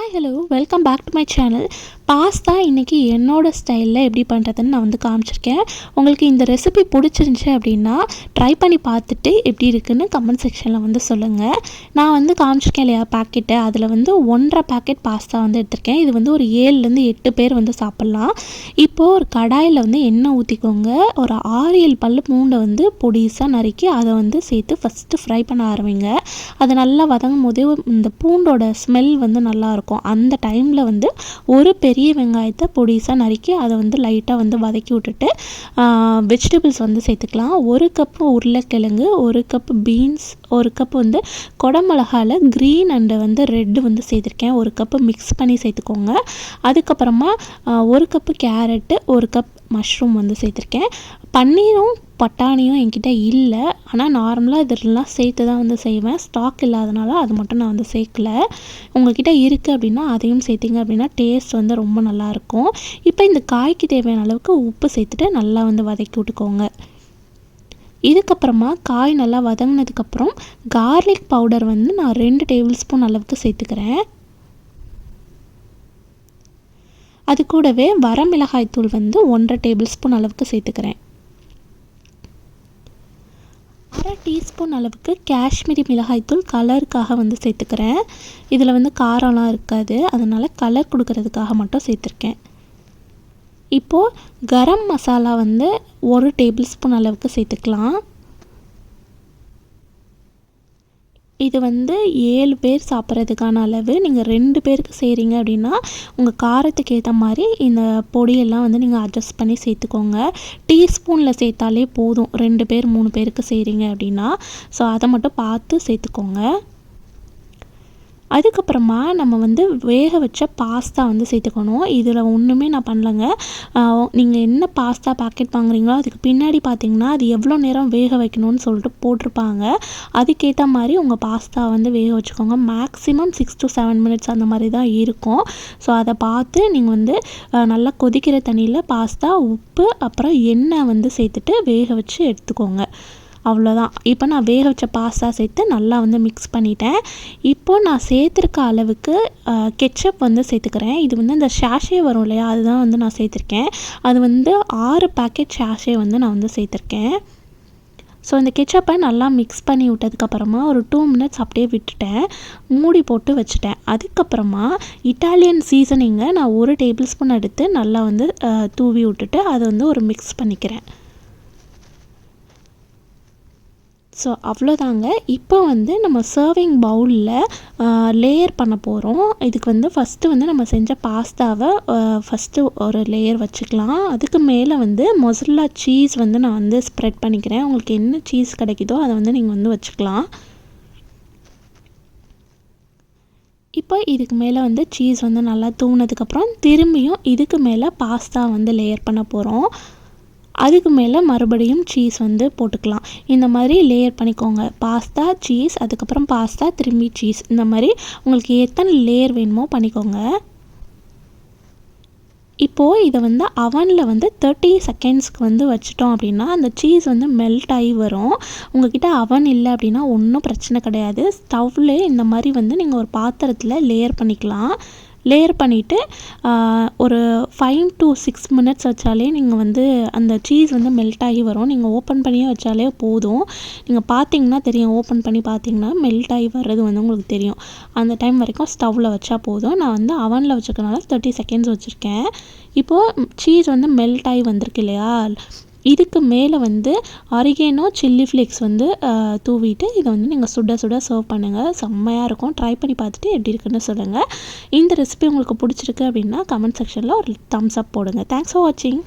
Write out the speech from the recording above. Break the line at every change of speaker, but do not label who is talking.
Hi hello welcome back to my channel. Pasta இன்றைக்கி என்னோடய ஸ்டைலில் எப்படி பண்ணுறதுன்னு நான் வந்து காமிச்சிருக்கேன். உங்களுக்கு இந்த ரெசிபி பிடிச்சிருந்துச்சி அப்படின்னா ட்ரை பண்ணி பார்த்துட்டு எப்படி இருக்குதுன்னு கமெண்ட் செக்ஷனில் வந்து சொல்லுங்கள். நான் வந்து காமிச்சிருக்கேன் இல்லையா பேக்கெட்டு, அதில் வந்து 1.5 பேக்கெட் பாஸ்தா வந்து எடுத்திருக்கேன். இது வந்து ஒரு 7லேருந்து 8 பேர் வந்து சாப்பிட்லாம். இப்போது ஒரு கடாயில் வந்து எண்ணெய் ஊற்றிக்கோங்க. ஒரு 6-7 பல் பூண்டை வந்து பொடிசாக நறுக்கி அதை வந்து சேர்த்து ஃபஸ்ட்டு ஃப்ரை பண்ண ஆரம்பிங்க. அதை நல்லா வதங்கும் போதே இந்த பூண்டோட ஸ்மெல் வந்து நல்லாயிருக்கும். அந்த டைமில் வந்து ஒரு பெரிய வெங்காயத்தை பொடிசாக நறுக்கி அதை வந்து லைட்டாக வந்து வதக்கி விட்டுட்டு வெஜிடபிள்ஸ் வந்து சேர்த்துக்கலாம். 1 கப்பு உருளைக்கிழங்கு, 1 கப்பு பீன்ஸ், 1 கப் வந்து குடமிளகாவில் க்ரீன் அண்டு வந்து ரெட்டு வந்து சேர்த்துருக்கேன். 1 கப்பு மிக்ஸ் பண்ணி சேர்த்துக்கோங்க. அதுக்கப்புறமா 1 கப்பு கேரட்டு, 1 கப் மஷ்ரூம் வந்து சேர்த்துருக்கேன். பன்னீரும் பட்டாணியும் என்கிட்ட இல்லை, ஆனால் நார்மலாக இதெல்லாம் சேர்த்து தான் வந்து செய்வேன். ஸ்டாக் இல்லாதனால அது மட்டும் நான் வந்து சேர்க்கல. உங்கள்கிட்ட இருக்குது அப்படின்னா அதையும் சேர்த்திங்க அப்படின்னா டேஸ்ட் வந்து ரொம்ப நல்லாயிருக்கும். இப்போ இந்த காய்க்கு தேவையான அளவுக்கு உப்பு சேர்த்துட்டு நல்லா வந்து வதக்கி விட்டுக்கோங்க. இதுக்கப்புறமா காய் நல்லா வதங்கினதுக்கப்புறம் கார்லிக் பவுடர் வந்து நான் 2 டேபிள் ஸ்பூன் அளவுக்கு சேர்த்துக்கிறேன். அது கூடவே வரமிளகாய் தூள் வந்து 1.5 டேபிள் ஸ்பூன் அளவுக்கு சேர்த்துக்கிறேன். 1/2 டீஸ்பூன் அளவுக்கு காஷ்மீரி மிளகாய்த்தூள் கலருக்காக வந்து சேர்த்துக்கிறேன். இதில் வந்து காரம்லாம் இருக்காது, அதனால் கலர் கொடுக்கறதுக்காக மட்டும் சேர்த்துருக்கேன். இப்போது கரம் மசாலா வந்து 1 டேபிள் ஸ்பூன் அளவுக்கு சேர்த்துக்கலாம். இது வந்து 7 பேர் சாப்பிட்றதுக்கான அளவு. நீங்கள் 2 பேருக்கு செய்கிறீங்க அப்படின்னா உங்கள் காரத்துக்கு ஏற்ற மாதிரி இந்த பொடியெல்லாம் வந்து நீங்கள் அட்ஜஸ்ட் பண்ணி சேர்த்துக்கோங்க. டீஸ்பூனில் சேர்த்தாலே போதும் 2 பேர் 3 பேருக்கு செய்கிறீங்க அப்படின்னா. ஸோ அதை மட்டும் பார்த்து சேர்த்துக்கோங்க. அதுக்கப்புறமா நம்ம வந்து வேக வச்ச பாஸ்தா வந்து சேர்த்துக்கணும். இதில் ஒன்றுமே நான் பண்ணலைங்க. நீங்கள் என்ன பாஸ்தா பேக்கெட் வாங்குறீங்களோ அதுக்கு பின்னாடி பார்த்தீங்கன்னா அது எவ்வளோ நேரம் வேக வைக்கணும்னு சொல்லிட்டு போட்டிருப்பாங்க. அதுக்கேற்ற மாதிரி உங்கள் பாஸ்தா வந்து வேக வச்சுக்கோங்க. மேக்ஸிமம் 6 to 7 மினிட்ஸ் அந்த மாதிரி தான் இருக்கும். ஸோ அதை பார்த்து நீங்கள் வந்து நல்லா கொதிக்கிற தண்ணியில் பாஸ்தா, உப்பு, அப்புறம் எண்ணெய் வந்து சேர்த்துட்டு வேக வச்சு எடுத்துக்கோங்க. அவ்வளோதான். இப்போ நான் வேக வச்ச பாஸ்தா சேர்த்து நல்லா வந்து மிக்ஸ் பண்ணிட்டேன். இப்போது நான் சேர்த்துருக்க அளவுக்கு கெச்சப் வந்து சேர்த்துக்கிறேன். இது வந்து இந்த ஷாஷே வரும் இல்லையா, அதுதான் வந்து நான் சேர்த்துருக்கேன். அது வந்து 6 பேக்கெட் ஷாஷே வந்து நான் வந்து சேர்த்துருக்கேன். ஸோ இந்த கெச்சப்பை நல்லா மிக்ஸ் பண்ணி விட்டதுக்கப்புறமா ஒரு 2 மினிட்ஸ் அப்படியே விட்டுட்டேன். மூடி போட்டு வச்சுட்டேன். அதுக்கப்புறமா இட்டாலியன் சீசனிங்கை நான் 1 டேபிள் ஸ்பூன் எடுத்து நல்லா வந்து தூவி விட்டுட்டு அதை வந்து ஒரு மிக்ஸ் பண்ணிக்கிறேன். ஸோ அவ்வளோதாங்க. இப்போ வந்து நம்ம சர்விங் பவுலில் லேயர் பண்ண போகிறோம். இதுக்கு வந்து ஃபஸ்ட்டு வந்து நம்ம செஞ்ச பாஸ்தாவை ஃபஸ்ட்டு ஒரு லேயர் வச்சுக்கலாம். அதுக்கு மேலே வந்து மொசரல்லா சீஸ் வந்து நான் வந்து ஸ்ப்ரெட் பண்ணிக்கிறேன். உங்களுக்கு என்ன சீஸ் கிடைக்குதோ அதை வந்து நீங்கள் வந்து வச்சுக்கலாம். இப்போ இதுக்கு மேலே வந்து சீஸ் வந்து நல்லா தூவினதுக்கப்புறம் திரும்பியும் இதுக்கு மேலே பாஸ்தா வந்து லேயர் பண்ண போகிறோம். அதுக்கு மேலே மறுபடியும் சீஸ் வந்து போட்டுக்கலாம். இந்த மாதிரி லேயர் பண்ணிக்கோங்க. பாஸ்தா, சீஸ், அதுக்கப்புறம் பாஸ்தா, திரும்பி சீஸ். இந்த மாதிரி உங்களுக்கு எத்தனை லேயர் வேணுமோ பண்ணிக்கோங்க. இப்போது இதை வந்து அவனில் வந்து 30 செகண்ட்ஸ்க்கு வந்து வச்சிட்டோம் அப்படின்னா அந்த சீஸ் வந்து மெல்ட் ஆகி வரும். உங்கள்கிட்ட அவன் இல்லை அப்படின்னா ஒன்றும் பிரச்சனை கிடையாது. ஸ்டவ்லே இந்த மாதிரி வந்து நீங்கள் ஒரு பாத்திரத்தில் லேயர் பண்ணிக்கலாம். லேயர் பண்ணிவிட்டு ஒரு 5 to 6 மினிட்ஸ் வச்சாலே நீங்கள் வந்து அந்த சீஸ் வந்து மெல்ட் ஆகி வரும். நீங்கள் ஓப்பன் பண்ணியே வச்சாலே போதும். நீங்கள் பார்த்தீங்கன்னா தெரியும், ஓப்பன் பண்ணி பார்த்தீங்கன்னா மெல்ட் ஆகி வர்றது வந்து உங்களுக்கு தெரியும். அந்த டைம் வரைக்கும் ஸ்டவ்வில் வச்சா போதும். நான் வந்து அவனில் வச்சுருக்கனால 30 செகண்ட்ஸ் வச்சுருக்கேன். இப்போது சீஸ் வந்து மெல்ட் ஆகி வந்திருக்கு இல்லையா, இதுக்கு மேலே வந்து ஆரிகேனோ, சில்லி ஃப்ளேக்ஸ் வந்து தூவிட்டு இதை வந்து நீங்கள் சுட சுட சர்வ் பண்ணுங்கள். செம்மையாக இருக்கும். ட்ரை பண்ணி பார்த்துட்டு எப்படி இருக்குன்னு சொல்லுங்கள். இந்த ரெசிபி உங்களுக்கு பிடிச்சிருக்கு அப்படின்னா கமெண்ட் செக்ஷனில் ஒரு தம்ஸ் அப் போடுங்க. தேங்க்ஸ் ஃபார் வாட்சிங்.